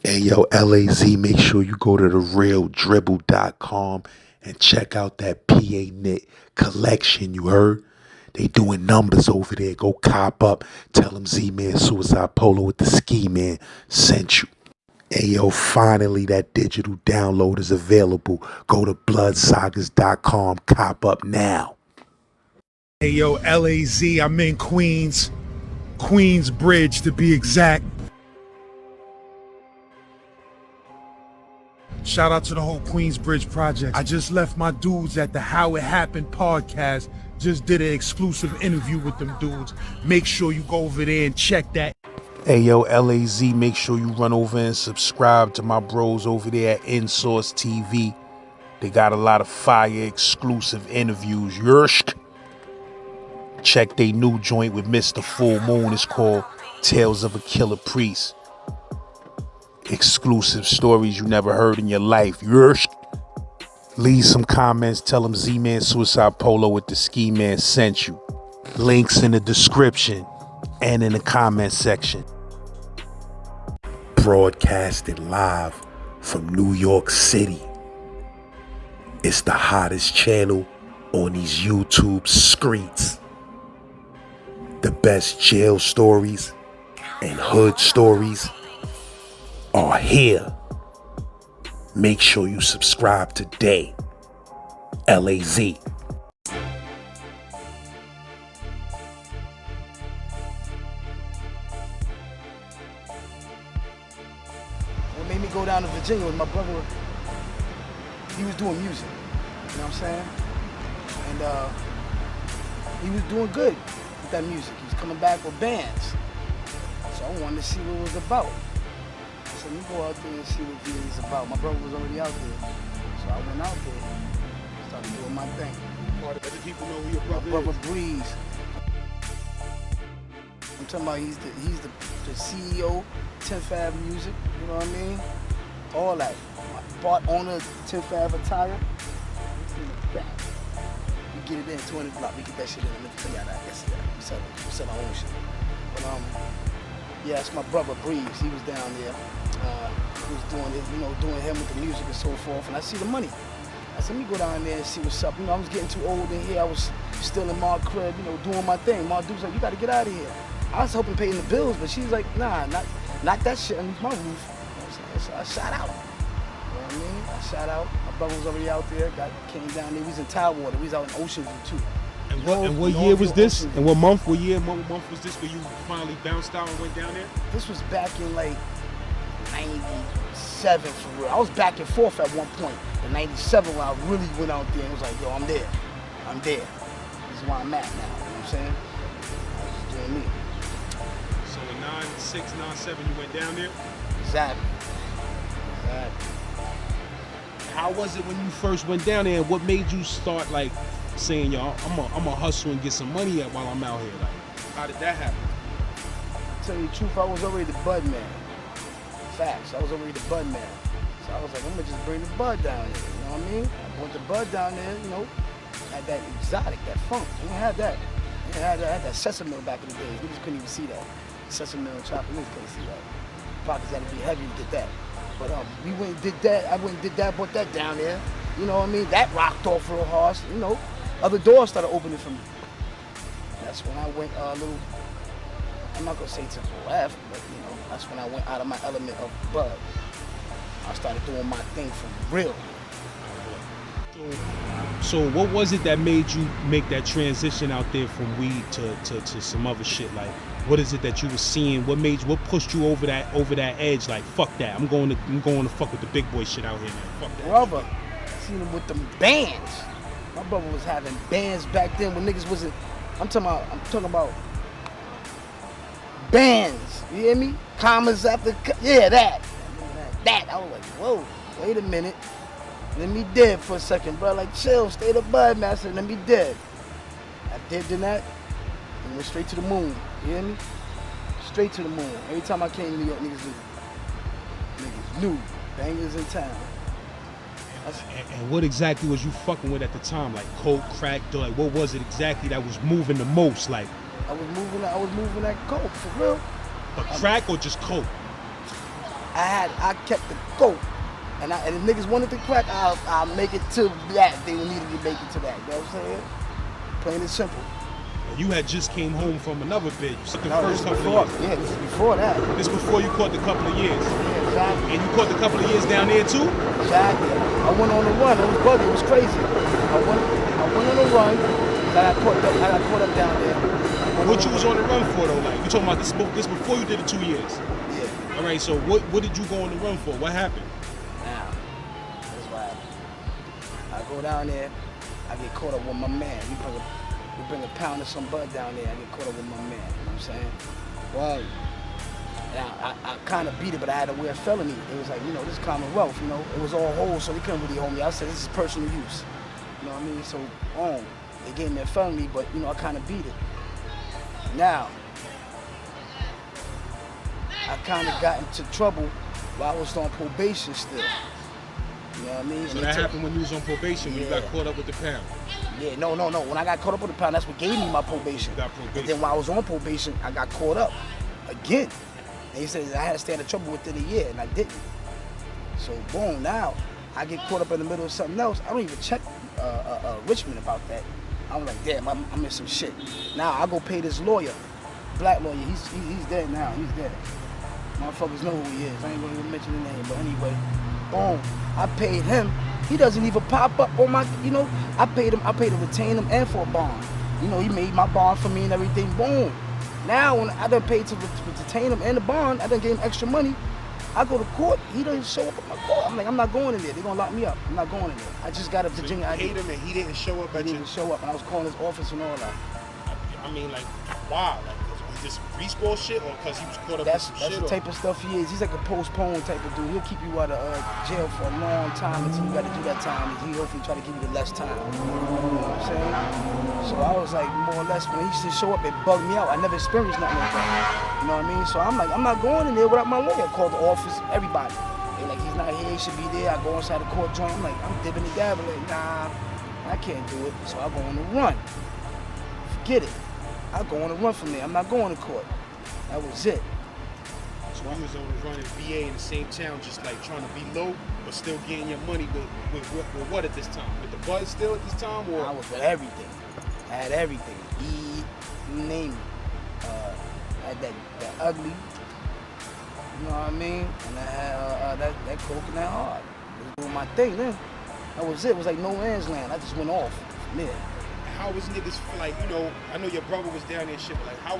Hey yo, LAZ, make sure you go to therealdribble.com and check out that PA knit collection, you heard? They doing numbers over there. Go cop up. Tell them Z-Man Suicide Polo with the Ski Man sent you. Hey yo, finally that digital download is available. Go to bloodsagas.com. Cop up now. Hey yo, LAZ, I'm in Queens. Queensbridge to be exact. Shout out to the whole Queensbridge project. I just left my dudes at the How It Happened podcast. Just did an exclusive interview with them dudes. Make sure you go over there and check that. Hey yo, LAZ, make sure you run over and subscribe to my bros over there at InSource TV. They got a lot of fire exclusive interviews. Yersk. Check they new joint with Mr. Full Moon. It's called Tales of a Killer Priest. Exclusive stories you never heard in your life. Yersk. Leave some comments. Tell them Z-Man Suicide Polo with the Ski Man sent you. Links in the description and in the comment section. Broadcasting live from New York City. It's the hottest channel on these YouTube streets. The best jail stories and hood stories are here. Make sure you subscribe today. LAZ. What made me go down to Virginia was my brother. He was doing music, you know what I'm saying? And he was doing good with that music. He was coming back with bands. So I wanted to see what it was about. I said, let me go out there and see what it's about. My brother was already out there. So I went out there, started doing my thing. Let the people know who your brother is. My brother Breeze. I'm talking about he's the CEO, 10th Ave Music, you know what I mean? All that. Part owner of 10th Ave Attire. We get it in 200 block, we get that shit in. Let me tell y'all that. Yes, yeah. We sell our own shit. But yeah, it's my brother Breeze. He was down there. He was doing it, doing him with the music and so forth. And I see the money. I said, let me go down there and see what's up. I was getting too old in here. I was still in my crib, doing my thing. My dude's like, you gotta get out of here. I was helping paying the bills, but she's like, nah, not that shit underneath my roof. So I shot out. You know what I mean? I shot out. My brother was already out there. Came down there. We was in Tidewater. We was out in Ocean View too. And what year was this? And what month? What month was this where you finally bounced out and went down there? This was back in like 97 for real. I was back and forth at one point. In 97 when I really went out there and was like, yo, I'm there. I'm there. This is where I'm at now. You know what I'm saying? I was just doing me. So in 96, 97 you went down there? Exactly. How was it when you first went down there, and what made you start like saying, yo, I'm a hustle and get some money while I'm out here? Like, how did that happen? To tell you the truth, I was already the bud man. Facts, I was already the bud man. So I was like, I'm gonna just bring the bud down here, you know what I mean? I brought the bud down there, had that exotic, that funk. We didn't have that. We had that sesame milk back in the days. We just couldn't even see that. Sesame milk and chocolate, we just couldn't see that. Pockets had to be heavy to get that. But we went and did that. I went and did that, brought that down there. You know what I mean? That rocked off real hard. Other doors started opening for me. That's when I went a little, I'm not gonna say to the left, but that's when I went out of my element of bud. I started doing my thing for real. So what was it that made you make that transition out there from weed to some other shit? Like, what is it that you were seeing? What pushed you over that edge? Like, fuck that. I'm going to fuck with the big boy shit out here, man. Fuck that. Brother, seen him with them bands. My brother was having bands back then when niggas wasn't. I'm talking about bands. You hear me? Commas after yeah, that. I was like, whoa, wait a minute. Let me dead for a second, bro. Like, chill, stay the bud, master. Let me dead. I did that and went straight to the moon. You hear me? Straight to the moon. Every time I came to New York, niggas knew. Bangers in town. And what exactly was you fucking with at the time? Like coke, crack, dope? Like, what was it exactly that was moving the most? Like, I was moving that coke for real. But crack or just coke? I kept the goat. And if niggas wanted to crack, I'll make it to that. They needed to make it to that. You know what I'm saying? Plain and simple. You had just came home from another bid. You said the No, first this couple before, of years. yeah, this is before that. This before you caught the couple of years. Yeah, exactly. And you caught the couple of years down there too? Exactly. I went on a run. It was buggy. It was crazy. I went on a run. I got caught up down there. What you was on the run for though? Like you talking about this before you did the 2 years? Yeah. All right. So what did you go on the run for? What happened? Now, that's what happened. I go down there. I get caught up with my man. We bring a pound of some bud down there. I get caught up with my man. You know what I'm saying? Well, now I kind of beat it, but I had to wear a felony. It was like, this is Commonwealth. It was all holes, so they couldn't really hold me. I said this is personal use. You know what I mean? So, they gave me a felony, but I kind of beat it. Now, I kind of got into trouble while I was on probation still. You know what I mean? So that happened when you was on probation, when you got caught up with the pound. Yeah, no. When I got caught up with the pound, that's what gave me my probation. You got probation. And then while I was on probation, I got caught up again. And he said I had to stay out of trouble within a year, and I didn't. So boom, now I get caught up in the middle of something else. I don't even check Richmond about that. I'm like, damn, I'm in some shit. Now I go pay this lawyer, black lawyer. He's dead now. He's dead. Motherfuckers know who he is. I ain't gonna even mention the name, but anyway, boom. I paid him. He doesn't even pop up on my, I paid to retain him and for a bond. He made my bond for me and everything. Boom. Now when I done paid to retain him and the bond, I done gave him extra money. I go to court, he doesn't show up at my court. I'm like, I'm not going in there. They're gonna lock me up. I'm not going in there. I just got a Virginia ID. You paid him and he didn't show up He didn't even show up, and I was calling his office and all that. I mean, like, why? Like, was this baseball shit or because he was caught up That's with some shit? the type of stuff he is. He's like a postpone type of dude. He'll keep you out of jail for a long time until you got to do that time. And he hopefully try to give you the less time. You know what I'm saying? So I was like, more or less, when he used to show up, it bugged me out. I never experienced nothing like that. You know what I mean? So I'm like, I'm not going in there without my lawyer. Called the office, everybody. They're like, he's not here, he should be there. I go inside the court joint. I'm like, I'm dipping and dabbling. Like, nah, I can't do it. So I go on the run. Forget it. I go on the run from there. I'm not going to court. That was it. So I was on the run in VA in the same town, just like trying to be low, but still getting your money with what at this time? With the bud still at this time? Or? I was with everything. I had everything. You name it. I had that ugly, you know what I mean? And I had that coke and that hard. I was doing my thing then. That was it. It was like no man's land. I just went off from there. How was niggas, like, I know your brother was down there and shit, but like, how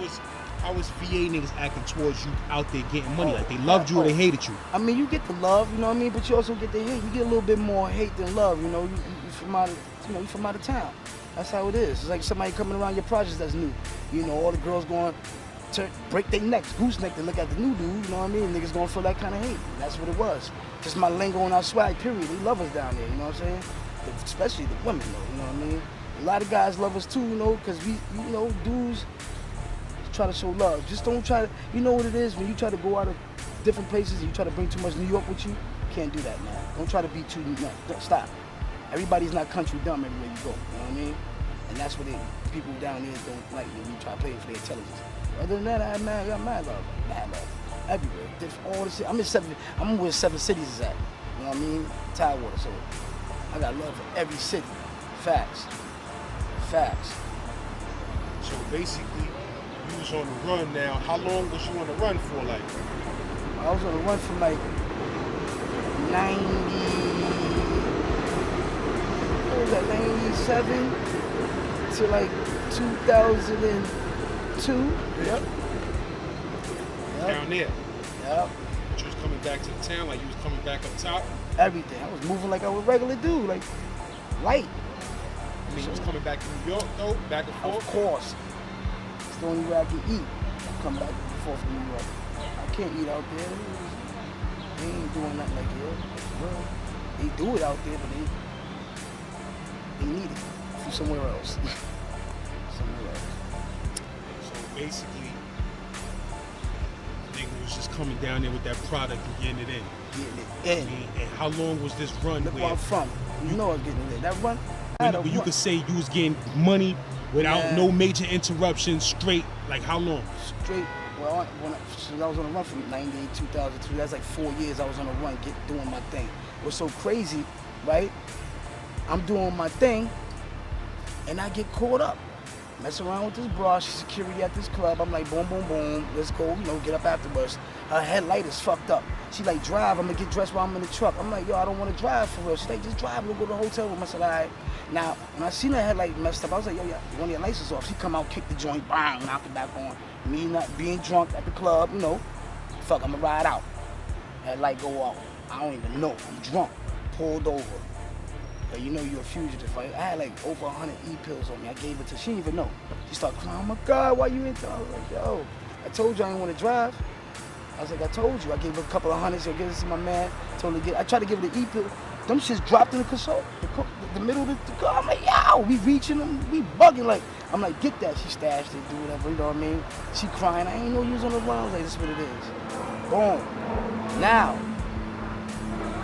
was VA niggas acting towards you out there getting money? Like, they loved you or they hated you? I mean, you get the love, you know what I mean? But you also get the hate. You get a little bit more hate than love, you from out of, you from out of town. That's how it is. It's like somebody coming around your projects that's new. All the girls going to break their necks, goose neck to look at the new dude, you know what I mean? Niggas gonna feel that kind of hate. That's what it was. Just my lingo and our swag, period. They love us down there, you know what I'm saying? Especially the women, though, you know what I mean? A lot of guys love us too, because we, dudes try to show love. Just don't try to, you know what it is, when you try to go out of different places and you try to bring too much New York with you, can't do that, man. Don't try to be too, stop. Everybody's not country dumb everywhere you go, you know what I mean? And that's what people down there don't like when you try to play for their intelligence. Other than that, I got mad love, everywhere. All the shit. I'm where 7 cities is at, you know what I mean? Tidewater, so I got love for every city. Facts. So basically, you was on the run now. How long was you on the run for, like? I was on the run from like 97 to like 2002. Yep. Down there? Yep. You was coming back to the town, like you was coming back up top? Everything. I was moving like I was a regular dude, like light. I mean, you was coming back to New York, though, back and forth? Of course. It's the only way I can eat. I come back and forth from New York. I can't eat out there. They ain't doing nothing like here. Well, they do it out there, but they need it from somewhere else. Somewhere else. So basically, nigga was just coming down there with that product and getting it in. Getting it in. I mean, and how long was this run? Look where I'm from. You know I was getting it in. That run, But you could say you was getting money without no major interruptions, straight, like how long? Straight Well, since I was on the run from 98, 2002, that's like 4 years I was on the run, doing my thing. It was so crazy, right? I'm doing my thing, and I get caught up. Messing around with this bra, she's security at this club. I'm like, boom, boom, boom, let's go, get up afterwards. Her headlight is fucked up. She like, drive, I'm gonna get dressed while I'm in the truck. I'm like, yo, I don't wanna drive for real. She's like, just drive, we'll go to the hotel room. I said, all right. Now, when I seen her headlight messed up, I was like, yo, yeah, you want your license off? She come out, kick the joint, bang, knock it back on. Me not being drunk at the club, fuck, I'm gonna ride out. Headlight go off. I don't even know, I'm drunk, pulled over. But you're a fugitive, right? I had like over 100 E-pills on me. I gave it to, she didn't even know. She started crying, oh my God, why you in there? I was like, yo, I told you I didn't want to drive. I was like, I told you. I gave her a couple of hundreds, give it to my man. I tried to give her the E-pill. Them shits dropped in the console, the middle of the car. I'm like, yo, we reaching them, we bugging. Like, I'm like, get that. She stashed it, do whatever, you know what I mean? She crying, I ain't know you was on the run. I was like, this is what it is. Boom. Now,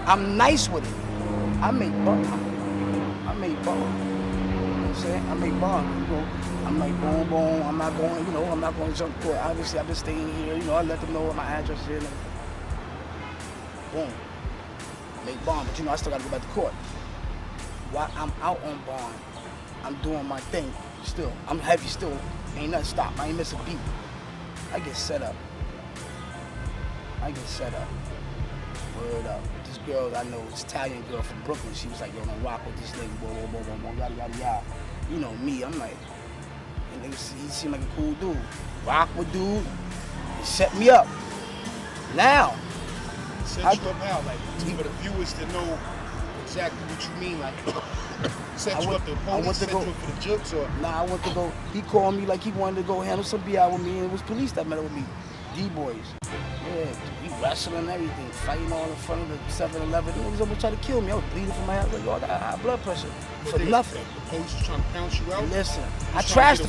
I'm nice with it. I make bond. You know what I'm saying? I make bond. I'm like, boom, boom. I'm not going to jump court. Obviously, I've been staying here. I let them know what my address is. And boom. Make bond. But I still got to go back to court. While I'm out on bond, I'm doing my thing still. I'm heavy still. Ain't nothing stopped. I ain't miss a beat. I get set up. Word up. This girl I know, this Italian girl from Brooklyn, she was like, yo, don't rock with this nigga, blah, yada, yada, yada. You know me, I'm like, and he seemed like a cool dude. Rock with dude, he set me up. Now. Set you up how? Like, for the viewers to know exactly what you mean, like, set you up the police, set you up for the jokes, or? Nah, I went to go, he called me like he wanted to go handle some BI with me, and it was police that met up with me, D-boys. Yeah, we wrestling and everything, fighting all in front of the 7-Eleven. The niggas almost tried to kill me. I was bleeding from my head. Like, yo, I got high blood pressure for nothing. The police was trying to pounce you out? Listen, I trashed the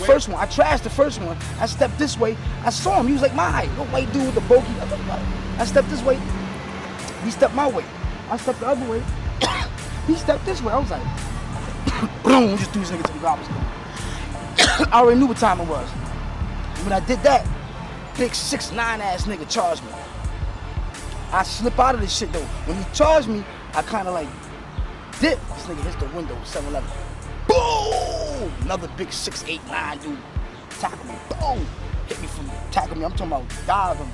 first one. I stepped this way. I saw him. He was like my height. No white dude with the bogey. I stepped this way. He stepped my way. I stepped the other way. He stepped this way. I was like, boom, just threw this nigga to the garbage can. I already knew what time it was. When I did that, big 6'9" ass nigga charged me. I slip out of this shit though. When he charged me, I kind of like dip. This nigga hits the window, 7-Eleven. Boom! Another big 6'8", 9" dude tackle me. Boom! Hit me from tackle me. I'm talking about dive on me.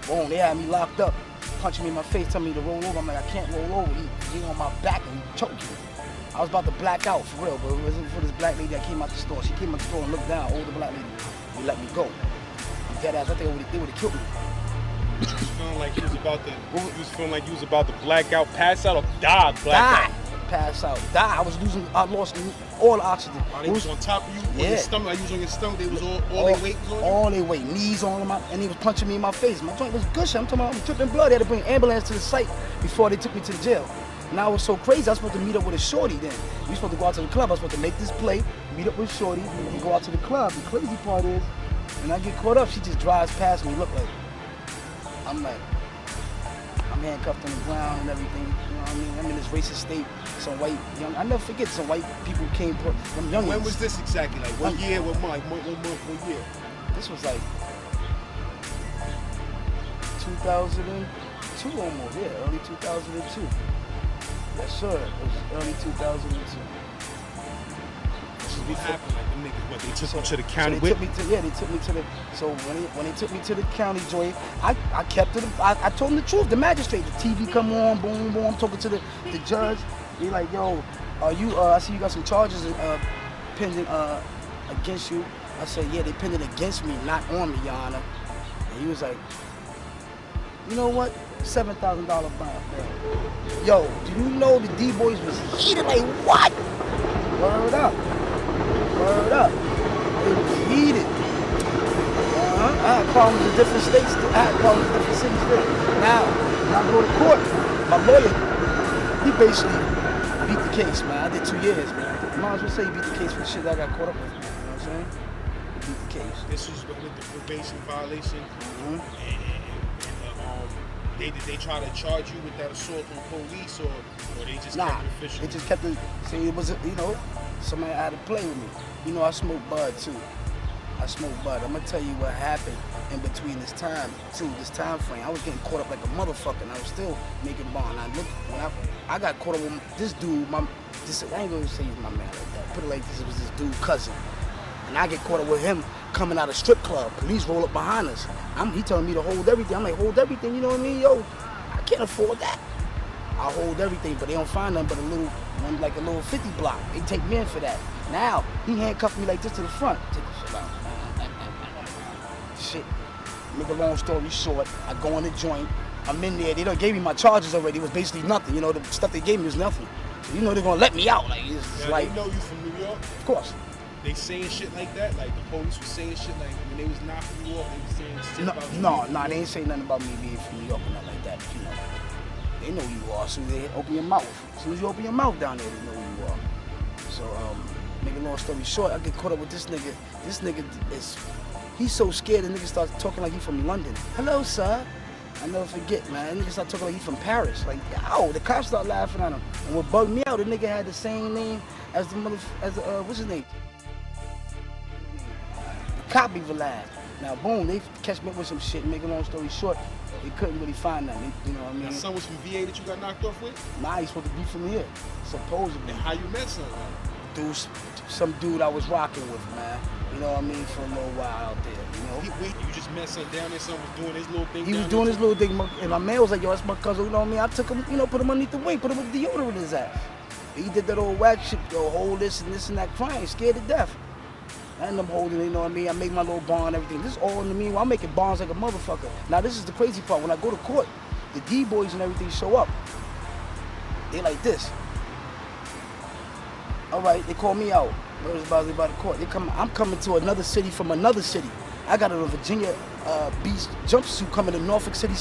Boom! They had me locked up, punching me in my face, telling me to roll over. I'm like, I can't roll over. He on my back and he choked me. I was about to black out for real, but it wasn't for this black lady that came out the store. She came out the store and looked down, older black lady. He let me go. Dead ass, I think they would have killed me. You was feeling like you was about to black out, pass out, or die black out? Pass out, die. I lost all the oxygen. Oh, they was on top of you? Yeah. On your stomach, like you was on your stomach, they was all their weight was on you? All their weight, knees on them, and he was punching me in my face. My joint was gushing. I'm talking about, I'm dripping blood. They had to bring an ambulance to the site before they took me to the jail. And I was so crazy, I was supposed to meet up with a shorty then. We were supposed to go out to the club. I was supposed to make this play, meet up with shorty, and go out to the club. The crazy part is, when I get caught up, she just drives past me, look like, I'm handcuffed on the ground and everything, you know what I mean? I'm in this racist state, some white, I never forget, some white people came, some young When was this exactly? Like, what year, what month, what year? This was like 2002 almost, yeah, early 2002. Yes, sir, it was early 2002. What happened? Like, the niggas, they took you to the county so they took me to the, so when they took me to the county joint, I kept it, I told them the truth, the magistrate, the TV come on, boom, boom, I'm talking to the judge, he like, yo, I see you got some charges pending against you. I said, yeah, they pending against me, not on me, Your Honor. And he was like, you know what? $7,000 bond. Yo, do you know the D-boys was heated? Like, what? Word up. Word up. It was heated. I had problems in different states. I had problems in different cities there. Now, when I go to court, my lawyer, he basically beat the case, man. I did 2 years, man. You might as well say he beat the case for the shit that I got caught up with. You know what I'm saying? He beat the case. This was with the probation violation. And they try to charge you with that assault on police, or they just kept it official? They just kept it, say it was, somebody had to play with me. I smoke bud too. I smoke bud. I'm gonna tell you what happened. in between this time frame. I was getting caught up like a motherfucker, and I was still making bond. I looked when I got caught up with this dude. I ain't gonna say he's my man like that. Put it like this: it was this dude cousin, and I get caught up with him coming out of strip club. Police roll up behind us. He telling me to hold everything. I'm like, hold everything. You know what I mean? Yo, I can't afford that. I hold everything, but they don't find nothing but a little 50 block. They take me in for that. Now he handcuffed me like this to the front. Take the shit out. Shit. Make a long story short, I go in the joint. I'm in there. They done gave me my charges already. It was basically nothing. You know, the stuff they gave me was nothing. So you know they're gonna let me out. Like it's now, like. They know you from New York. Of course. They saying shit like that. Like the police was saying shit like when they was knocking you off, they was saying shit about you. No, they ain't saying nothing about me being from New York or nothing like that. But, you know, they know who you are. As soon as they open your mouth, as soon as you open your mouth down there, they know who you are. So make a long story short, I get caught up with this nigga. This nigga he's so scared. The nigga starts talking like he from London. Hello, sir. I never forget, man. The nigga start talking like he from Paris. Like, yo, the cops start laughing at him. And what bugged me out, the nigga had the same name as what's his name? The cop even laughed. Now, boom, they catch me up with some shit. Make a long story short, they couldn't really find nothing. You know what I mean? Your son was from VA that you got knocked off with? Nah, he's supposed to be from here, supposedly. And how you met son? Some dude I was rocking with, man. You know what I mean? For a little while out there, you know? Wait, you just met son down there, son was doing his little thing. He was doing his little thing, and my man was like, yo, that's my cousin, you know what I mean? I took him, you know, put him underneath the wing, put him with deodorant in his ass. He did that old whack shit, yo, hold this and that, crying, scared to death. I ended up holding it, you know what I mean? I made my little bond and everything. This is all in the meanwhile. I'm making bonds like a motherfucker. Now, this is the crazy part. When I go to court, the D-boys and everything show up. They like this. All right, they call me out. By the court. I'm coming to another city from another city. I got a Virginia Beach jumpsuit coming to Norfolk City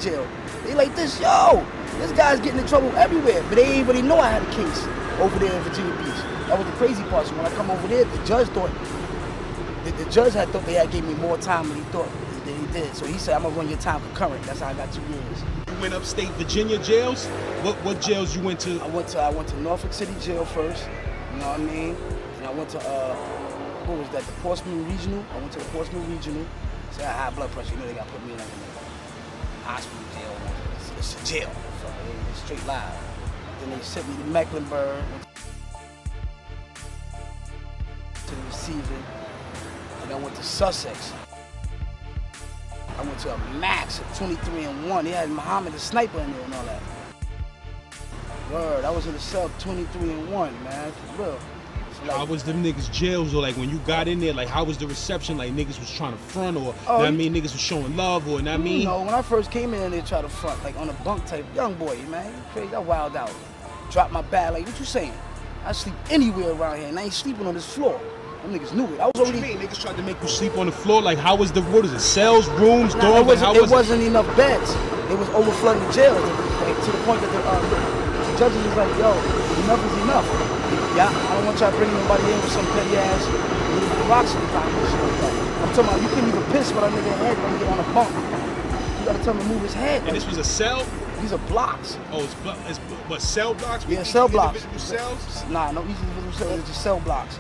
jail. They like this, yo, this guy's getting in trouble everywhere. But they ain't really know I had a case over there in Virginia Beach. That was the crazy part. So when I come over there, the judge thought, they had gave me more time than he thought than he did. So he said, I'm gonna run your time concurrent. That's how I got 2 years. You went upstate Virginia jails? What jails you went to? I went to Norfolk City jail first. You know what I mean? And I went to, what was that, the Portsmouth Regional? I went to the Portsmouth Regional. So I had high blood pressure. You know they got to put me in like a hospital jail. It's a jail. So it's straight live. Then they sent me to Mecklenburg. To the receiving. And I went to Sussex. I went to a max of 23-1. They had Muhammad the sniper in there and all that. Word, I was in the cell 23-1, man, for real. Like, how was them niggas jails, or like when you got in there, like how was the reception? Like niggas was trying to front, or I mean niggas was showing love, or I mean. You know, when I first came in, they tried to front, like on a bunk type, young boy, man, crazy, I wild out. Dropped my bag, like what you saying? I sleep anywhere around here, and I ain't sleeping on this floor. Them niggas knew it. I was already. What you mean? Niggas tried to make you sleep on the floor. Like how was what is it? Cells, rooms, nah, dorms. It wasn't enough beds. It was overflowing the jail, like, to the point that the judges was like, yo, enough is enough. Yeah, I don't want y'all bringing nobody in with some petty ass little rocks in the pocket and shit like that. I'm talking about you couldn't even piss with a nigga head when you get on a bunk. You gotta tell him to move his head. And this was a cell? These are blocks. Oh, but cell blocks? Yeah, cell blocks. Individual cells? Nah, no individual cells. It's just cell blocks.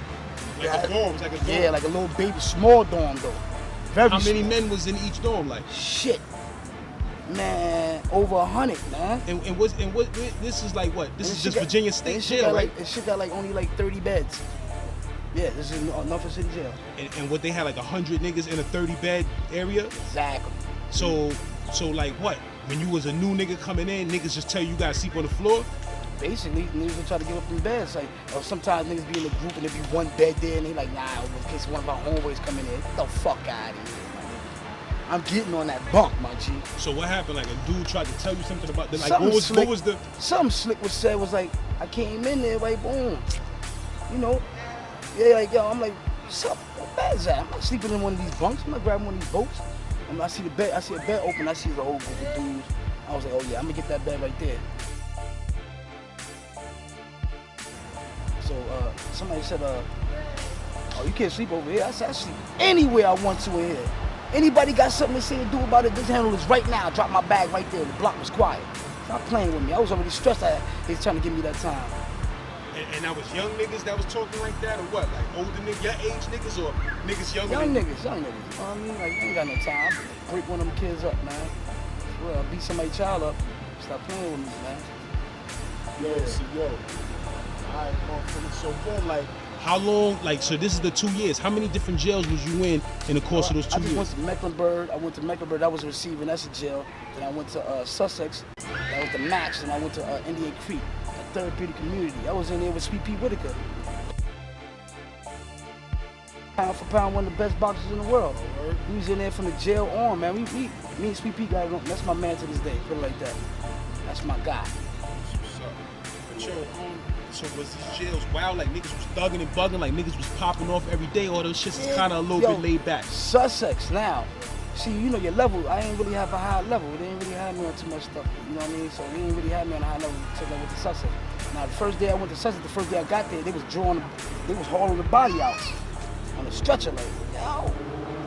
Like a dorm? It's like a dorm? Yeah, like a little baby, small dorm though. Very How many small. men was in each dorm? Like shit. Man, over 100, man. And what this is like what? This is just Virginia State Jail, right? It shit got like only like 30 beds. Yeah, this is Norfolk City Jail. And what they had like 100 niggas in a 30-bed area? Exactly. So like what? When you was a new nigga coming in, niggas just tell you gotta sleep on the floor? Basically, niggas would try to give up them beds. Like, or sometimes niggas be in a group and there be one bed there and they like, nah, in case one of our homeboys come in here, get the fuck out of here. I'm getting on that bunk, my G. So what happened? Like a dude tried to tell you something about the, like Something what was the something slick was said was like, I came in there, like boom. You know, yeah, like yo, I'm like, what's up? What bed is that? I'm not sleeping in one of these bunks, I'm not grabbing one of these boats. I see a bed open, I see the whole group of dudes. I was like, oh yeah, I'm gonna get that bed right there. So somebody said, oh, you can't sleep over here. I said, I sleep anywhere I want to in here. Anybody got something to say or do about it, just handle this right now. Drop my bag right there. The block was quiet. Stop playing with me. I was already stressed. He was trying to give me that time. And that was young niggas that was talking like that, or what? Like older niggas, your age niggas, or niggas younger Young than niggas, young niggas. You know what I mean? Like, you ain't got no time. Break one of them kids up, man. Well, beat somebody's child up. Stop playing with me, man. Yo, so alright, motherfucker. So then, like, how long? Like, so this is the 2 years. How many different jails was you in the course of those 2 I just years? went to Mecklenburg. I went to Mecklenburg. That was receiving. That's a jail. Then I went to Sussex. That was the max. Then I went to Indian Creek, a therapeutic community. I was in there with Sweet Pea Whitaker. Pound for pound, one of the best boxers in the world. We was in there from the jail on, man. Me and Sweet Pea got it. That's my man to this day. Put it like that. That's my guy. What's up? But yo, so was these jails wild? Like niggas was thugging and bugging, like niggas was popping off every day, or those shits is kind of a little bit laid back? Sussex now. See, you know your level. I ain't really have a high level. They ain't really have me on too much stuff. You know what I mean? So they ain't really have me on a high level until I went to Sussex. Now the first day I went to Sussex, the first day I got there, they was hauling the body out on a stretcher, like, yo.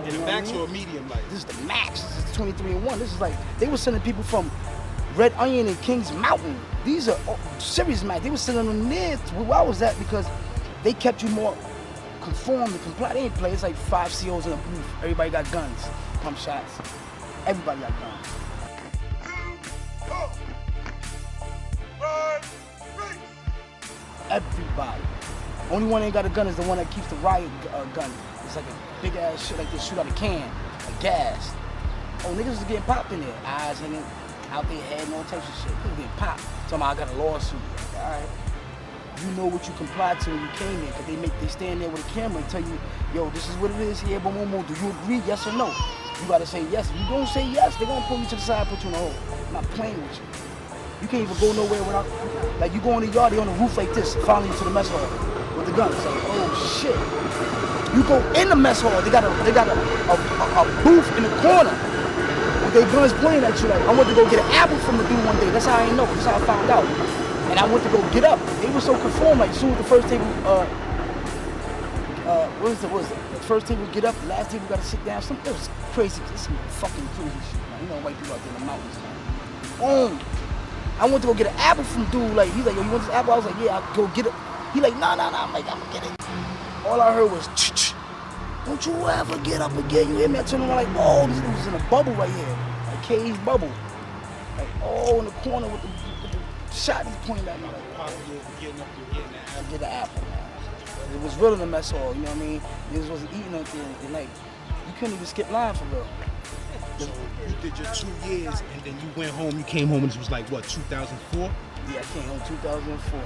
In the max or a medium, like? This is the max. This is 23-1. This is like, they were sending people from Red Onion and Kings Mountain. These are serious max. They were sending them near where I was at because they kept you more conformed and compliant. They ain't play. It's like 5 COs in a booth. Everybody got guns, pump shots. Everybody got guns. Everybody. Only one that ain't got a gun is the one that keeps the riot gun. It's like a big ass shit like this, shoot out a can, a gas. Oh, niggas was getting popped in there. Eyes hanging out their head and all types of shit. Niggas getting popped. Talking about I got a lawsuit. Like, all right. You know what you complied to when you came in, because they stand there with a camera and tell you, yo, this is what it is here, boom, boom, boom. Do you agree, yes or no? You gotta say yes. If you don't say yes, they're gonna pull you to the side, put you in a hole. I'm not playing with you. You can't even go nowhere without, like you go in the yard, they on the roof like this, following you to the mess hall with the gun. It's like, oh shit. You go in the mess hall, they got a booth in the corner with their guns pointing at you. Like, I went to go get an apple from the dude one day. That's how I ain't know. That's how I found out. And I went to go get up. They were so conformed. Like, as soon as the first table, what was it? The first table get up, the last table got to sit down. It was crazy. This some fucking crazy shit, man. You know, white people out there in the mountains, man. Boom. I went to go get an apple from dude. Like, he's like, yo, you want this apple? I was like, yeah, I'll go get it. He like, nah. I'm like, I'm gonna get it. All I heard was, ch-ch. Don't you ever get up again. You hear me? I turned around like, oh, this dude was in a bubble right here. A cage bubble. Like, oh, in the corner with the shot he's pointing at me. Like, oh, get the apple, man. It was real in the mess hall, you know what I mean? Niggas wasn't eating at the end of the night. You couldn't even skip line for real. So you did your 2 years, and then you went home. You came home, and it was like what, 2004? Yeah, I came home 2004.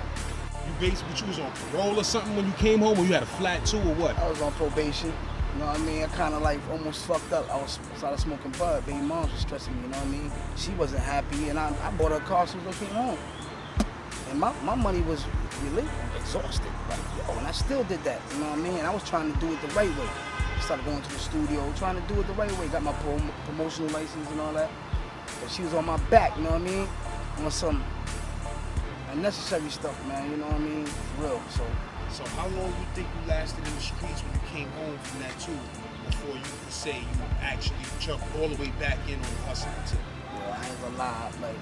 You was on parole or something when you came home, or you had a flat too, or what? I was on probation. You know what I mean? I kind of like almost fucked up. I started smoking bud. Baby moms was stressing me, you know what I mean? She wasn't happy, and I bought her a car as soon as I came home. And my money was really exhausted. Like, yo, and I still did that, you know what I mean? And I was trying to do it the right way. Started going to the studio, trying to do it the right way. Got my promotional license and all that. But she was on my back, you know what I mean? On some unnecessary stuff, man, you know what I mean? For real, So how long do you think you lasted in the streets when you came home from that too, before you could say you actually jumped all the way back in on the hustle tip? Yeah, I ain't gonna lie, like,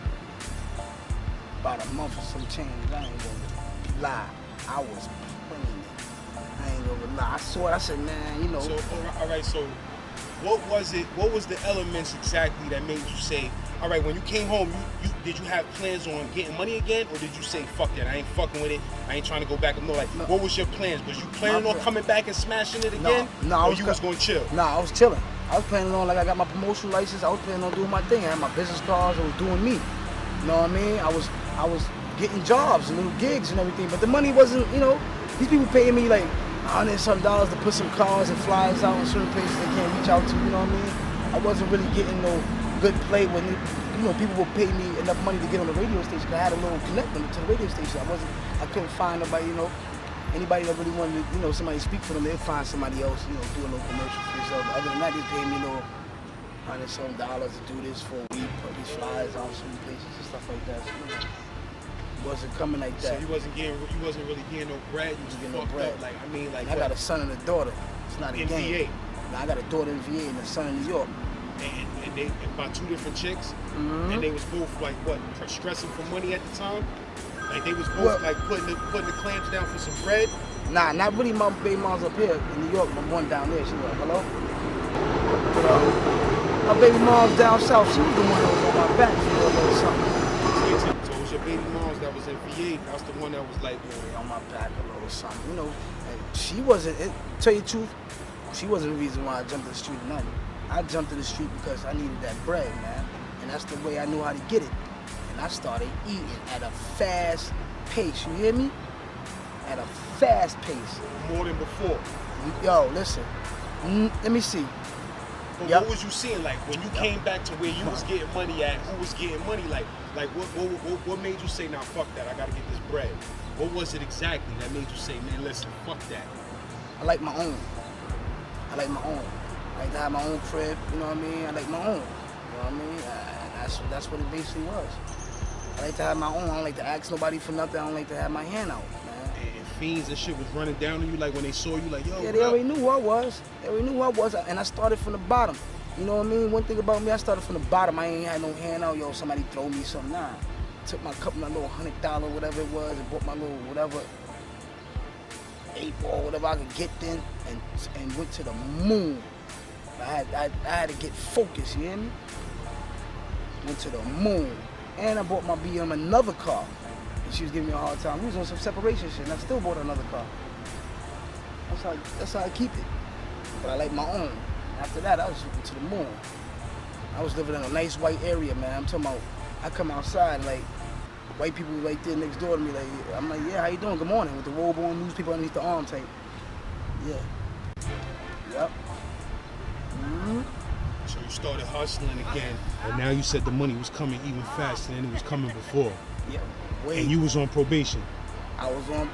about a month or some change, I ain't gonna lie. I was playing it. I ain't gonna lie. I saw it, I said, man, you know. So, all right, so what was the elements exactly that made you say, all right, when you came home, did you have plans on getting money again, or did you say, fuck that, I ain't fucking with it, I ain't trying to go back? No, like, what was your plans? Was you planning on coming back and smashing it again? No, or you was going to chill? Nah, I was chilling. I was planning on, like, I got my promotional license, I was planning on doing my thing. I had my business cards, I was doing me. You know what I mean? I was getting jobs and little gigs and everything, but the money wasn't, you know, these people paying me like $100 to put some cars and flyers out in certain places they can't reach out to, you know what I mean? I wasn't really getting no good play when, you know, people would pay me enough money to get on the radio station. I had a little connection to the radio station. I couldn't find nobody, you know, anybody that really wanted to, you know, somebody to speak for them, they'd find somebody else, you know, do a little commercial for themselves. Other than that, they paid me, you know, $100-some to do this for a week, put these flyers out certain places and stuff like that. So, you know, it wasn't coming like that. So you wasn't really getting no bread. You was getting no bread. Like, I mean, like, I got a son and a daughter. It's not a in game. VA. Now, I got a daughter in VA and a son in New York. And they about two different chicks, Mm-hmm. and they was both like what, stressing for money at the time. Like they was both Well- like putting the clamps down for some bread. Nah, not really my baby mom's up here in New York. My one down there, she was like, hello? But, my baby mom's down south, she was the one that was on my back for a little something. So it was your baby moms that was in VA. That's the one that was like, Yeah, on my back a little something, you know. And she wasn't, tell you the truth, she wasn't the reason why I jumped in the street or nothing. I jumped in the street because I needed that bread, man. And that's the way I knew how to get it. And I started eating at a fast pace, you hear me? At a fast pace. more than before. Yo, listen, let me see. But Yep. what was you seeing like when you came back to where you was getting money at? Who was getting money? Like what made you say, nah, fuck that, I gotta get this bread? What was it exactly that made you say, man, listen, fuck that? I like my own. I like my own. I like to have my own crib, you know what I mean? I like my own, you know what I mean? That's what it basically was. I like to have my own. I don't like to ask nobody for nothing. I don't like to have my hand out, man. And fiends and shit was running down on you like when they saw you like, yo, Yeah, they already knew who I was. They already knew who I was, and I started from the bottom. You know what I mean? One thing about me, I started from the bottom. I ain't had no hand out. Yo, somebody throw me something. Nah. Took my couple, my little $100, whatever it was, and bought my little whatever 8-ball, whatever I could get then, and went to the moon. I had to get focused. You hear me? Went to the moon, and I bought my BM another car. And she was giving me a hard time. We was on some separation shit, and I still bought another car. That's how I keep it. But I like my own. After that, I was looking to the moon. I was living in a nice white area, man. I'm talking about, I come outside, like, white people right there next door to me, like, I'm like, yeah, how you doing? Good morning, with the robe on, newspaper underneath the arm type. Yeah. Yep. So you started hustling again, and now you said the money was coming even faster than it was coming before. Yeah. Wait. And you was on probation. I was on,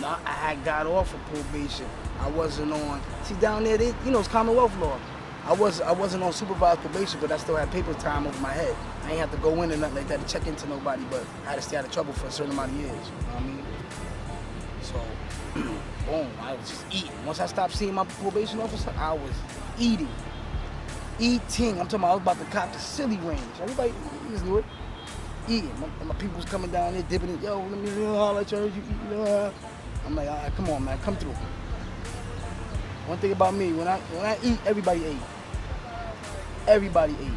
no, I had got off of probation. I wasn't on, see down there, you know, it's Commonwealth law. I wasn't on supervised probation, but I still had paper time over my head. I ain't have to go in and nothing like that to check into nobody, but I had to stay out of trouble for a certain amount of years, you know what I mean? So, boom, I was just eating. Once I stopped seeing my probation officer, I was eating. Eating. I'm talking about I was about to cop the silly range. Everybody, you just knew it. Eating. My people was coming down there, dipping it. Yo, let me holler at you. You know, I'm like, all right, come on, man, come through. One thing about me, when I eat, everybody ate. Everybody ate.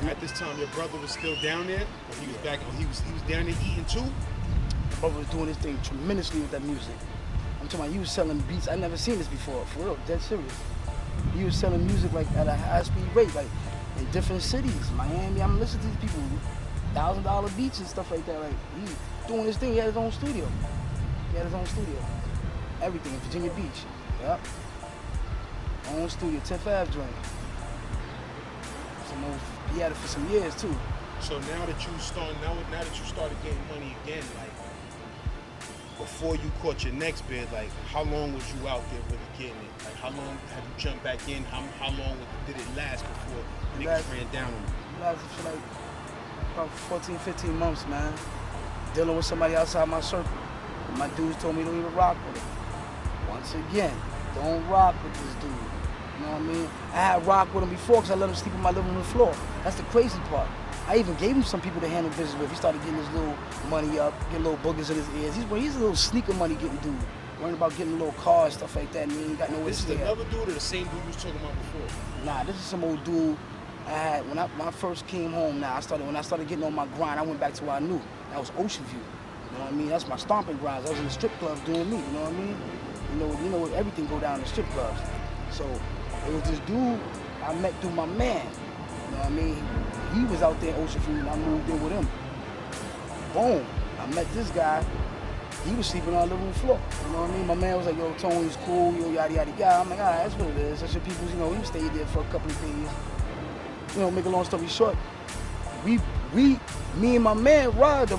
And at this time, your brother was still down there, or he was back, or he was down there eating too. My brother was doing this thing tremendously with that music. I'm talking about, he was selling beats. I never seen this before, for real, dead serious. He was selling music like at a high speed rate, like in different cities. Miami, I'm listening to these people, $1,000 beats and stuff like that. Like, he was doing his thing. He had his own studio. Everything in Virginia Beach. Yep. Own studio, 10th Ave joint. He had it for some years too. So now that you started getting money again, like before you caught your next bid, like how long was you out there really getting it? Like how long have you jumped back in? How long did it last before niggas ran down on you? Lasted for like about 14, 15 months, man. Dealing with somebody outside my circle. And my dudes told me don't even rock with him. Once again, don't rock with this dude. You know what I mean? I had rocked with him before because I let him sleep on my living room floor. That's the crazy part. I even gave him some people to handle business with. He started getting his little money up, getting little boogers in his ears. He's a little sneaker money getting dude. Worrying about getting a little car, stuff like that, and he ain't got nowhere to This is stay. another dude or the same dude you was talking about before? Nah, this is some old dude I had when I first came home. Now when I started getting on my grind, I went back to what I knew. That was Ocean View. You know what I mean? That's my stomping grounds. I was in the strip clubs doing me. You know what I mean? You know everything go down in the strip clubs. So it was this dude I met through my man. You know what I mean? He was out there in Ocean View and I moved in with him. Boom. I met this guy. He was sleeping on the living room floor. You know what I mean? My man was like, yo, Tony's cool, yo, yada, yada, yada. I'm like, all right, that's what it is. That's your people, you know, he stayed there for a couple of days. You know, make a long story short, me and my man, Rod,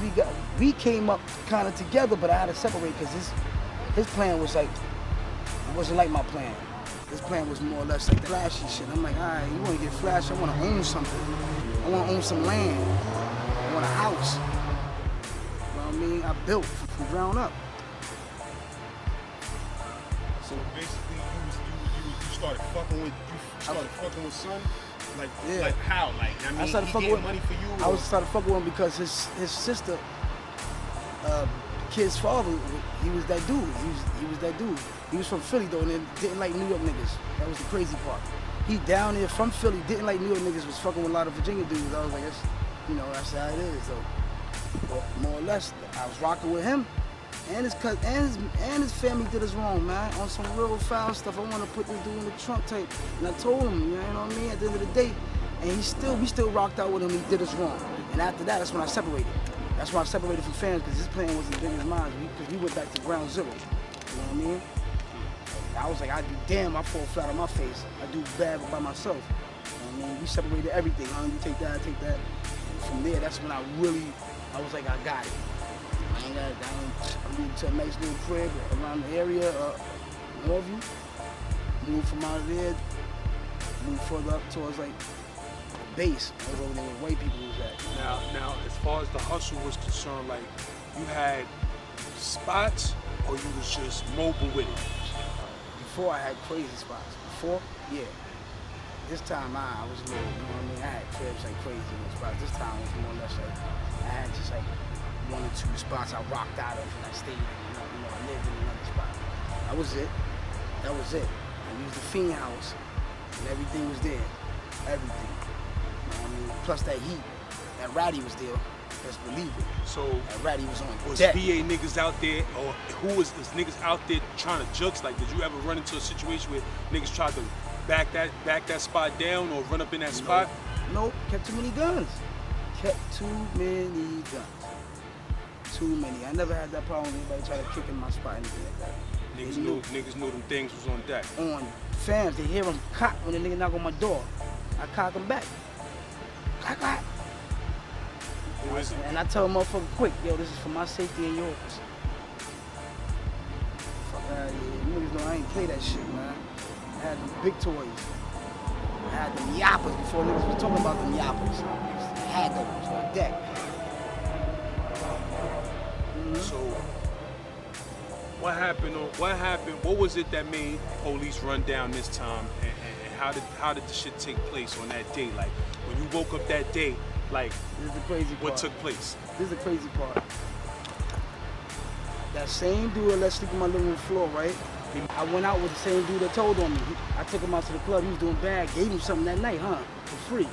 we came up kind of together, but I had to separate because his plan was like, it wasn't like my plan. His plan was more or less like flashy shit. I'm like, all right, you want to get flashy? I want to own something. I want to own some land. I want a house. You know what I mean? I built from ground up. So basically, you started fucking with son. Like, Yeah. like how? Like, I mean, I started he fucking getting with money for you. I started fucking with him because his sister the kid's father, he was that dude. He was that dude. He was from Philly though, and then didn't like New York niggas. That was the crazy part. He down there from Philly, didn't like New York niggas, was fucking with a lot of Virginia dudes. I was like, that's how it is. So, but more or less, I was rocking with him, and his cousin, and his family did us wrong, man. On some real foul stuff. I want to put this dude in the trunk type, and I told him, you know what I mean. At the end of the day, and we still rocked out with him. He did us wrong, and after that, that's when I separated. That's when I separated from fans, because his plan wasn't big as mine. Because we went back to ground zero. You know what I mean? I was like, I do damn, I fall flat on my face. I do bad by myself. You know what I mean? We separated everything. You take that, I take that. And from there, that's when I was like, I got it. I moved to a nice little crib around the area, Northview. Moved from out of there, moved further up towards like the base. That was over there where white people was at. Now, as far as the hustle was concerned, like, you had spots or you was just mobile with it? Before I had crazy spots. Before, yeah. This time I was a little, you know what I mean? I had cribs like crazy little spots. This time was more or less like, I had just like 1 or 2 spots I rocked out of and I stayed in, I lived in another spot. That was it. That was it. I used the Fiend house and everything was there. Everything. You know what I mean? Plus that heat. That Ratty was there. Let's believe it. So that Ratty was on was deck. VA niggas out there, or who was niggas out there trying to jux? Like, did you ever run into a situation where niggas tried to back that spot down or run up in that spot? Nope. Kept too many guns. Kept too many guns. Too many. I never had that problem with anybody trying to kick in my spot, anything like that. Niggas knew them things was on deck. On fans, they hear them cock when the nigga knock on my door. I cock them back. Cock, cock. Who is it? And I tell a motherfucker quick, yo, this is for my safety and yours. Fuck out of here. You niggas know I ain't play that shit, man. I had them big toys. I had them yappers before niggas was talking about them yappers. I had those on deck. So what happened? What was it that made police run down this time? And how did the shit take place on that day? Like, when you woke up that day, like, this is the crazy part. What took place? This is the crazy part. That same dude that let sleep on my living room floor, right? I went out with the same dude that told on me. I took him out to the club. He was doing bad. Gave him something that night, for free.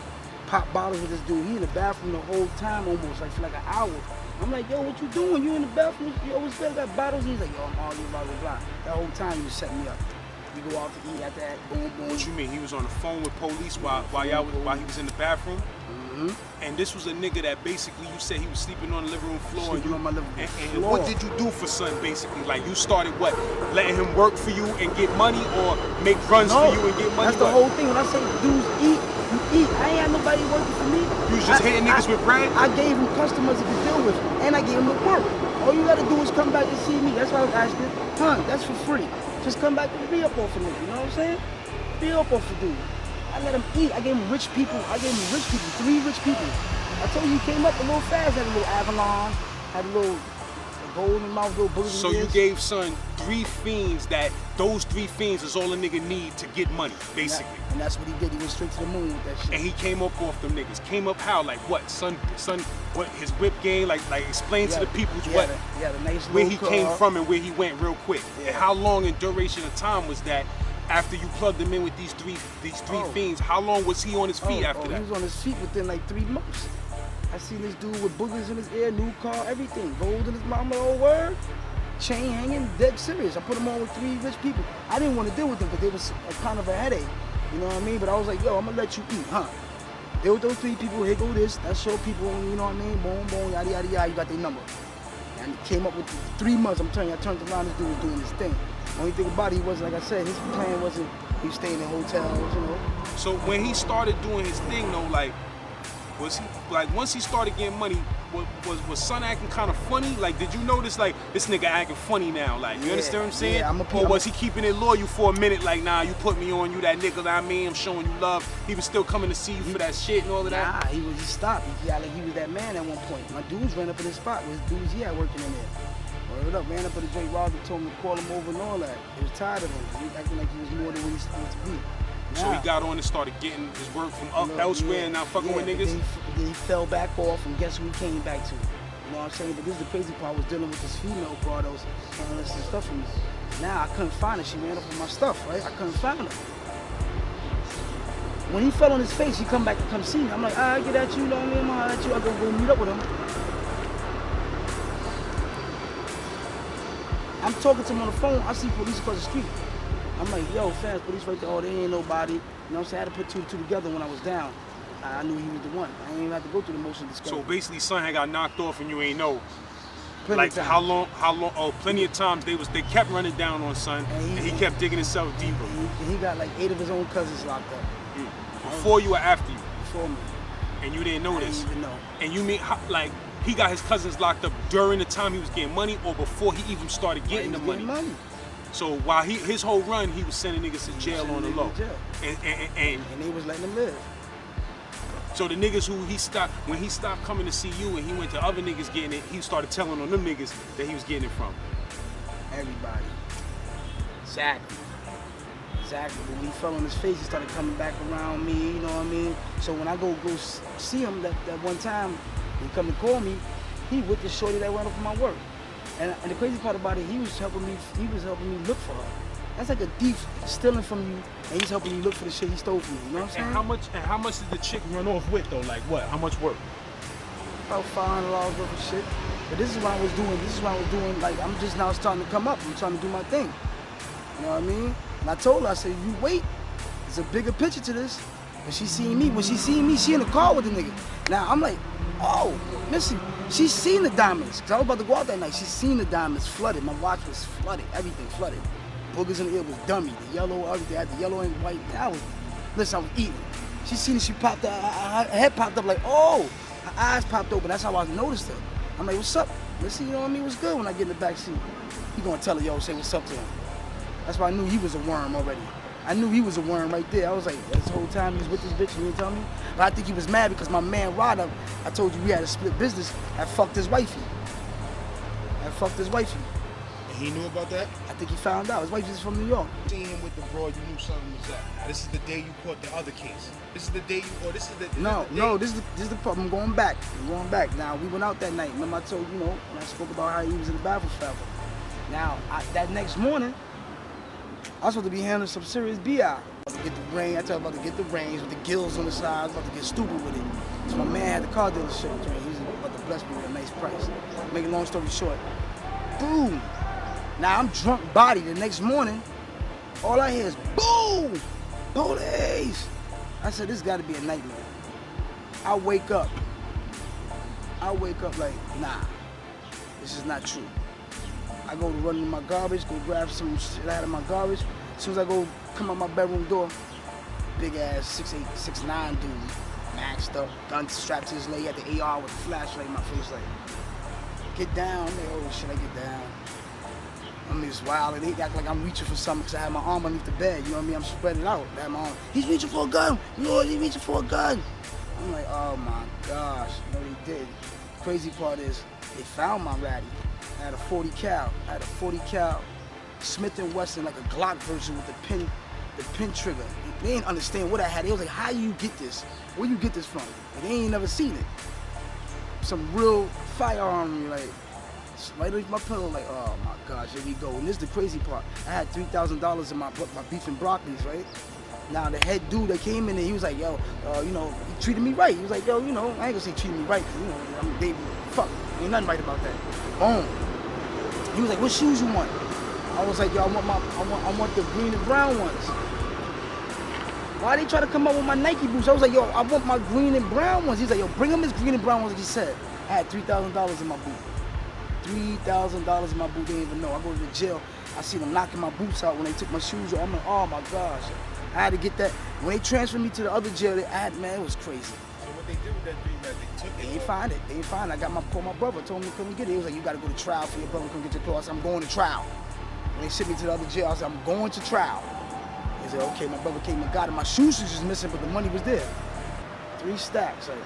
Popped bottles with this dude. He in the bathroom the whole time, almost like for like an hour. I'm like, yo, what you doing? You in the bathroom? You always got bottles? He's like, yo, I'm all you, blah, blah, blah. That whole time he was setting me up. We go out to eat after that, boom, boom. What you mean? He was on the phone with police while he was in the bathroom? Mm-hmm. And this was a nigga that basically, you said he was sleeping on the living room floor. Sleeping on my living room and floor. what did you do for son, basically? Like, you started what? Letting him work for you and get money, or make runs for you and get money? That's the whole thing. When I say dudes eat, you eat. I ain't had nobody working for me. You was just hitting niggas with bread? I gave him customers to deal with, and I gave him the work. All you gotta do is come back and see me. That's why I was asking, that's for free. Just come back and be up off of me. You know what I'm saying? Be up off of dude. I let him eat. I gave him rich people. 3 rich people. I told you he came up a little fast. Had a little Avalon, had a little gold in his mouth, little bullet in his So you ears. gave son 3 fiends those 3 fiends is all a nigga need to get money, basically. And that's what he did. He went straight to the moon with that shit. And he came up off them niggas. Came up how? Like what? Son, what his whip game? Like explain to the people what a nice where he car. came from and where he went real quick. Yeah. And how long in duration of time was that after you plugged him in with these three fiends? How long was he on his feet after that? He was on his feet within like 3 months. I seen this dude with boogers in his ear, new car, everything. Gold in his mouth, my old word. Chain hanging, dead serious. I put him on with 3 rich people. I didn't want to deal with them because they was a kind of a headache. You know what I mean? But I was like, yo, I'm going to let you eat, Deal with those 3 people, here go this. That show people, you know what I mean? Boom, boom, yada, yada, yada. You got their number. And he came up with 3 months. I'm telling you, I turned around, this dude was doing his thing. Only thing about it, he wasn't, like I said, his plan wasn't, he was staying in hotels, you know. So when he started doing his thing though, like, was he, like, once he started getting money, was son acting kind of funny? Like, did you notice, like, this nigga acting funny now? Like, you understand what I'm saying? Yeah, or was he keeping it loyal for a minute? Like, nah, you put me on, you that nigga, I mean, I'm showing you love. He was still coming to see you for that shit and all of that? Nah, he stopped. He like he was that man at one point. My dudes ran up in his spot with his dudes he had working in there. Word up, ran up in the joint, Roger told me to call him over and all that. He was tired of him. He was acting like he was more than what he's supposed to be. So he got on and started getting his work from elsewhere and not fucking with niggas? Then he fell back off, and guess who he came back to? You know what I'm saying? But this is the crazy part. I was dealing with this female broad that was handling some stuff for me. Now I couldn't find her. She ran off with my stuff, right? I couldn't find her. When he fell on his face, he come back to come see me. I'm like, I get at you, you know what I mean? I'm gonna at you. I go meet up with him. I'm talking to him on the phone. I see police across the street. I'm like, yo, fans, police right there. Oh, there ain't nobody. You know what I'm saying? I had to put two and two together when I was down. I knew he was the one. I ain't even have to go through the motion of discovery. So basically, son had got knocked off and you ain't know. Plenty Like of time. how long? Oh, plenty of times they kept running down on son, and he kept digging himself deeper. He got like 8 of his own cousins locked up. Before you or after you? Before me. And you didn't know this? I didn't even know. And you mean like he got his cousins locked up during the time he was getting money, or before he even started getting the money? So while his whole run, he was sending niggas to jail on the low. And they was letting him live. So the niggas who when he stopped coming to see you and he went to other niggas getting it, he started telling on them niggas that he was getting it from. Everybody. Exactly. When he fell on his face, he started coming back around me, you know what I mean? So when I go see him that one time, he come to call me, he with the shorty that went up for my work. And the crazy part about it, he was helping me look for her. That's like a thief stealing from you, and he's helping you look for the shit he stole from you. You know what I'm saying? And how much did the chick run off with though? Like what? How much work? About $500 worth of shit. But this is what I was doing. Like I'm just now starting to come up. I'm trying to do my thing. You know what I mean? And I told her, I said, you wait. There's a bigger picture to this. When she seen me, she in the car with the nigga. Now I'm like, oh, Missy, she seen the diamonds. Cause I was about to go out that night. She seen the diamonds flooded. My watch was flooded. Everything flooded. Boogers in the ear was dummy. The yellow, everything. I had the yellow and white. I was eating. She seen it, she popped up. Her head popped up like, oh. Her eyes popped open. That's how I noticed her. I'm like, what's up? Missy, you know what I mean? What's good when I get in the back seat? He gonna tell her, yo, say what's up to him. That's why I knew he was a worm already. I knew he was a worm right there. I was like, this whole time he was with this bitch, you didn't tell me? But I think he was mad because my man Ryder, I told you we had a split business, had fucked his wifey. And he knew about that? I think he found out. His wife is from New York. Seeing him with the broad, you knew something was up. Now, this is the day you caught the other case. This is the day this is the problem. I'm going back. Now, we went out that night. Remember I told you, when I spoke about how he was in the bathroom forever. Now, that next morning, I was supposed to be handling some serious BI. About to get the brain. I told him about to get the brains with the gills on the side. I was about to get stupid with it. So my man had the car dealership. He was about to bless me with a nice price. Make a long story short. Boom. Now I'm drunk body. The next morning, all I hear is boom, police. I said, this got to be a nightmare. I wake up like, nah, this is not true. I go to run in my garbage, go grab some shit out of my garbage. As soon as I go come out my bedroom door, big ass 6'8", 6'9" dude, maxed up, gun strapped to his leg, had the AR with a flashlight in my face, like, get down. I'm like, oh shit, I get down. I'm just wild, and they act like I'm reaching for something because I had my arm underneath the bed, you know what I mean? I'm spreading out. I had my arm. He's reaching for a gun. He's reaching for a gun. I'm like, oh my gosh. No, they did. Crazy part is, they found my ratty. I had a 40 cal. Smith & Wesson, like a Glock version with the pin trigger. They didn't understand what I had. They was like, how you get this? Where you get this from? And they ain't never seen it. Some real firearm, like, right underneath my pillow, like, oh my gosh, here we go. And this is the crazy part. I had $3,000 in my beef and broccolis, right? Now the head dude that came in there, he was like, yo, he treated me right. He was like, yo, I ain't gonna say treated me right, because, I'm a baby. Fuck, ain't nothing right about that. Boom. He was like, what shoes you want? I was like, yo, I want the green and brown ones. Why they try to come up with my Nike boots? I was like, yo, I want my green and brown ones. He's like, yo, bring him his green and brown ones, like he said. I had $3,000 in my boot. $3,000 in my boot, they didn't even know. I go to the jail, I see them knocking my boots out when they took my shoes off. I'm like, oh my gosh. I had to get that. When they transferred me to the other jail, man, it was crazy. So what they did with that thing, that they took it? They ain't find it. I called my brother, told him to come and get it. He was like, you gotta go to trial for your brother, come get your clothes. I said, I'm going to trial. When they sent me to the other jail, I said, I'm going to trial. He said, okay, my brother came and got it. My shoes was just missing, but the money was there. 3 stacks. Like,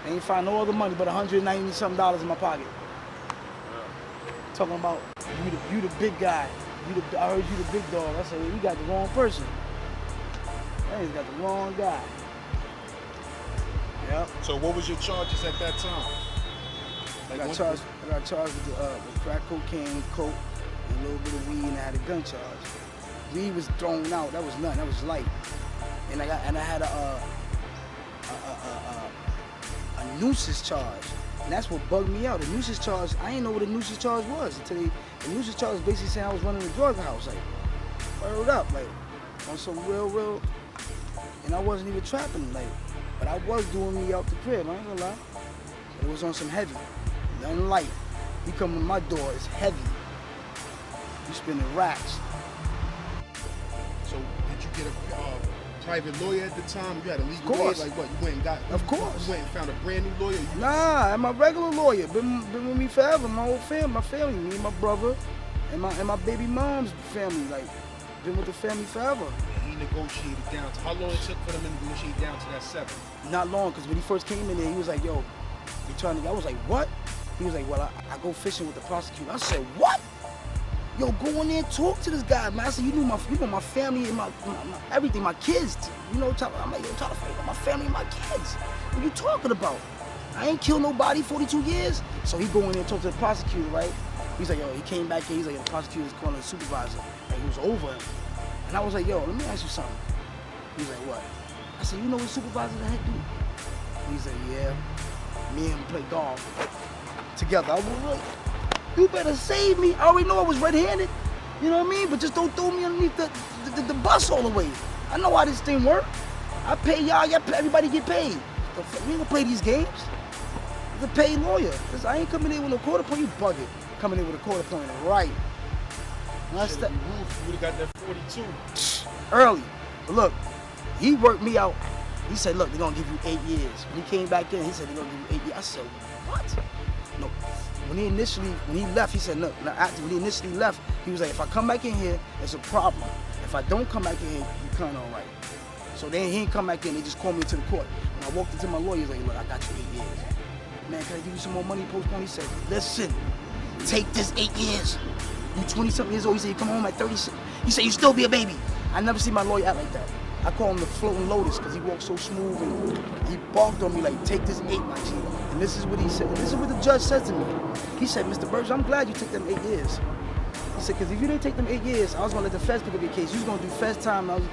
they ain't find no other money but $190-something in my pocket. Talking about you the big guy. I heard you the big dog. I said, well, you got the wrong person. He's got the wrong guy. Yep. So what was your charges at that time? I got charged with with crack cocaine, coke, and a little bit of weed, and I had a gun charge. Weed was thrown out. That was nothing. That was light. And I had a nuisance charge. And that's what bugged me out. The nuisance charge, I didn't know what a nuisance charge was until the nuisance charge was basically saying I was running a drug house. Like, word up, like, on some real, and I wasn't even trapping, like, but I was doing me out the crib, I ain't gonna lie. But it was on some heavy, nothing light. You come to my door, it's heavy. You spending racks. So did you get a private lawyer at the time? You had a legal Of lawyer? course. Like what? You went and got? Of course. You went and found a brand new lawyer? Nah, I'm my regular lawyer. Been with me forever. My whole family, me and my brother, and my baby mom's family. Like, been with the family forever. And he negotiated down to, how long it took for them to negotiate down to that 7? Not long, because when he first came in there, he was like, yo, you trying to, I was like, what? He was like, well, I go fishing with the prosecutor. I said, what? Yo, go in there and talk to this guy, man. I said, you know my family and my everything, my kids. You know, I'm like, yo, try to fight my family and my kids. What you talking about? I ain't killed nobody 42 years. So he go in there and talk to the prosecutor, right? He's like, yo, he came back in, he's like, the prosecutor's calling the supervisor. Like, he was over him. And I was like, yo, let me ask you something. He's like, what? I said, you know what supervisor the heck do? He's like, yeah, me and him play golf together. I was like, you better save me. I already know I was red-handed. You know what I mean? But just don't throw me underneath the bus all the way. I know how this thing works. I pay y'all, everybody get paid. We ain't gonna play these games. It's a paid lawyer. Cause I ain't coming in with no quarter point, you bug it. Coming in with a quarter point, right. You would have got that 42. Early. But look, he worked me out. He said, look, they're gonna give you 8 years. When he came back in, he said, they're gonna give you 8 years. I said, what? No. When he left, he said, no, when he initially left, he was like, if I come back in here, it's a problem. If I don't come back in here, you kind of all right. So then he didn't come back in, they just called me to the court. When I walked into my lawyer, he's like, look, I got you 8 years. Man, can I give you some more money postpone? He said, listen, take this 8 years. You 20-something years old, he said, you come home at 30. He said, you still be a baby. I never see my lawyer act like that. I call him the floating lotus because he walks so smooth and he barked on me like, take this 8, my G. And this is what he said. And this is what the judge said to me. He said, Mr. Burge, I'm glad you took them 8 years. He said, because if you didn't take them 8 years, I was going to let the feds pick up your case. You was going to do feds time, and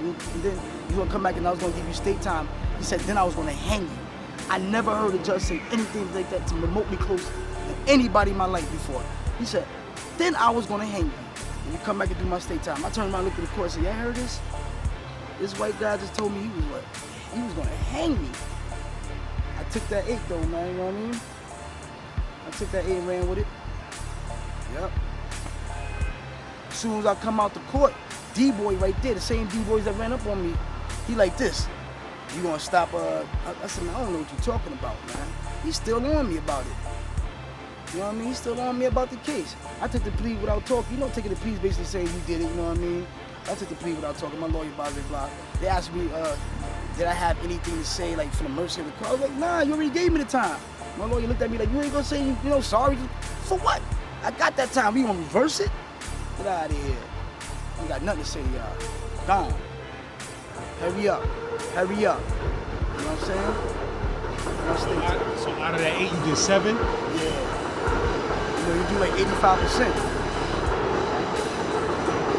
then you was going to come back and I was going to give you state time. He said, then I was going to hang you. I never heard a judge say anything like that to remotely close to anybody in my life before. He said, then I was going to hang you. And you come back and do my state time. I turned around and looked at the court and said, yeah, I heard this? This white guy just told me he was what? He was gonna hang me. I took that 8 though, man, you know what I mean? I took that 8 and ran with it. Yep. As soon as I come out the court, D-boy right there, the same D-boys that ran up on me, he like this. You gonna stop, I said, man, I don't know what you're talking about, man. He's still on me about it. You know what I mean? He's still on me about the case. I took the plea without talking. You know, taking the plea is basically saying you did it, you know what I mean? I took the plea without talking. My lawyer, blah, blah, blah. They asked me, did I have anything to say, like, for the mercy of the court? I was like, nah, you already gave me the time. My lawyer looked at me like, you ain't gonna say, you know, sorry? For what? I got that time. You gonna reverse it? Get out of here. I got nothing to say to y'all. Gone. Hurry up. Hurry up. You know what I'm saying? So out of that 8, you did 7? Yeah. You know, you do like 85%.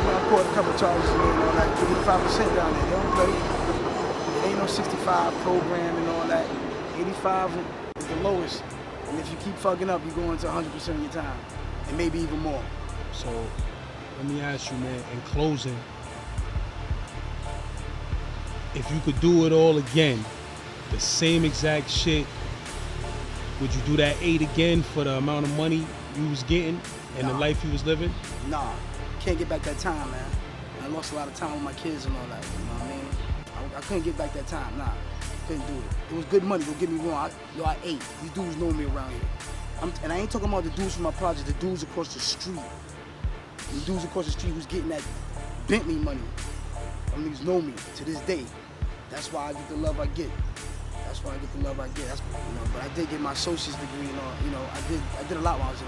I caught a couple charges and all that, 85% down there. They don't play. There ain't no 65 program and all that. 85 is the lowest. And if you keep fucking up, you go into 100% of your time. And maybe even more. So let me ask you, man, in closing, if you could do it all again, the same exact shit, would you do that 8 again for the amount of money you was getting and the life you was living? Nah. Can't get back that time, man. I lost a lot of time with my kids and all that, you know what I mean? I couldn't get back that time, nah. Couldn't do it. It was good money, don't get me wrong. I ate. These dudes know me around here. And I ain't talking about the dudes from my project, the dudes across the street. The dudes across the street who's getting that Bentley money. Them niggas know me to this day. That's why I get the love I get. That's why I get the love I get. That's, you know, but I did get my associate's degree and all, you know, I did a lot while I was in